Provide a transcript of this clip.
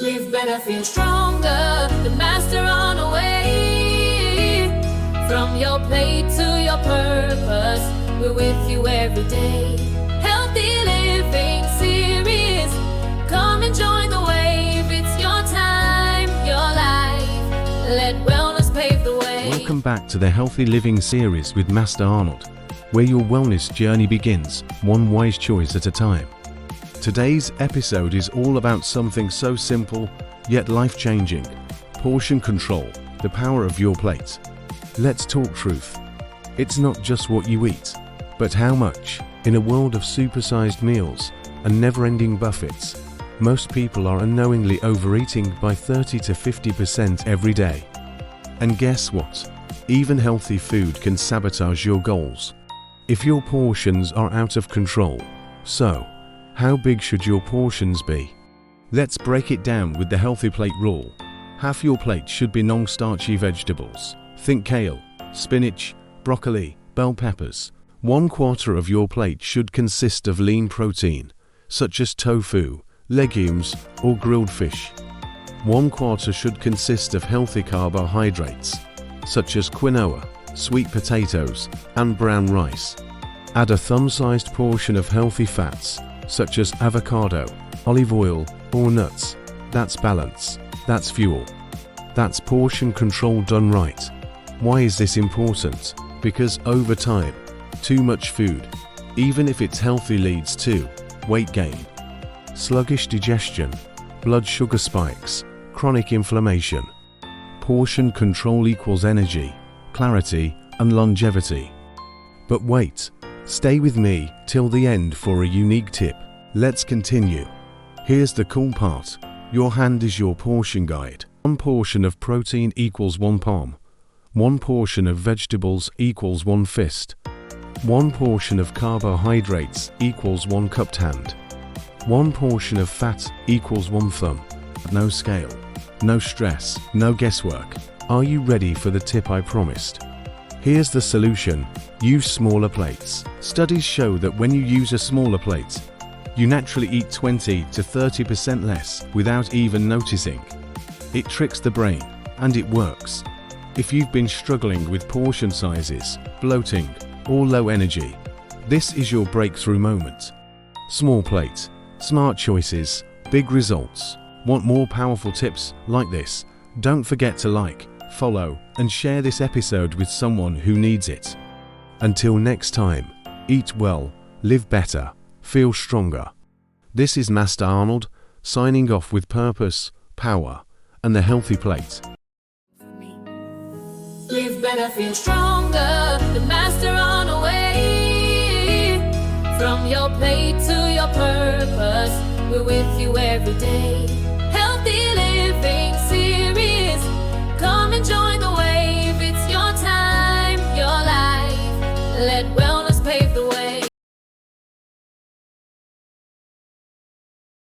Live better, feel stronger. The Master Arnold way. From your plate to your purpose, we're with you every day. Healthy living series. Come and join the wave. It's your time, your life. Let wellness pave the way. Welcome back to the Healthy Living series with Master Arnold, where your wellness journey begins, one wise choice at a time. Today's episode is all about something so simple, yet life-changing: portion control, the power of your plate. Let's talk truth. It's not just what you eat, but how much. In a world of supersized meals and never-ending buffets, most people are unknowingly overeating by 30 to 50% every day. And guess what? Even healthy food can sabotage your goals if your portions are out of control. So, how big should your portions be? Let's break it down with the healthy plate rule. Half your plate should be non-starchy vegetables. Think kale, spinach, broccoli, bell peppers. 1/4 of your plate should consist of lean protein, such as tofu, legumes, or grilled fish. 1/4 should consist of healthy carbohydrates, such as quinoa, sweet potatoes, and brown rice. Add a thumb-sized portion of healthy fats, such as avocado, olive oil, or nuts. That's balance. That's fuel. That's portion control done right. Why is this important? Because over time, too much food, even if it's healthy, leads to weight gain, sluggish digestion, blood sugar spikes, chronic inflammation. Portion control equals energy, clarity, and longevity. But wait, stay with me till the end for a unique tip. Let's continue. Here's the cool part. Your hand is your portion guide. 1 portion of protein equals 1 palm. 1 portion of vegetables equals 1 fist. 1 portion of carbohydrates equals 1 cupped hand. 1 portion of fat equals 1 thumb. No scale, no stress, no guesswork. Are you ready for the tip I promised? Here's the solution. Use smaller plates. Studies show that when you use a smaller plate, you naturally eat 20 to 30% less without even noticing. It tricks the brain, and it works. If you've been struggling with portion sizes, bloating, or low energy, this is your breakthrough moment. Small plate, smart choices, big results. Want more powerful tips like this? Don't forget to like, follow, and share this episode with someone who needs it. Until next time, eat well, live better, feel stronger. This is Master Arnold, signing off with purpose, power, and the healthy plate. Live better, feel stronger. The Master Arnold way. From your plate to your purpose, we're with you every day.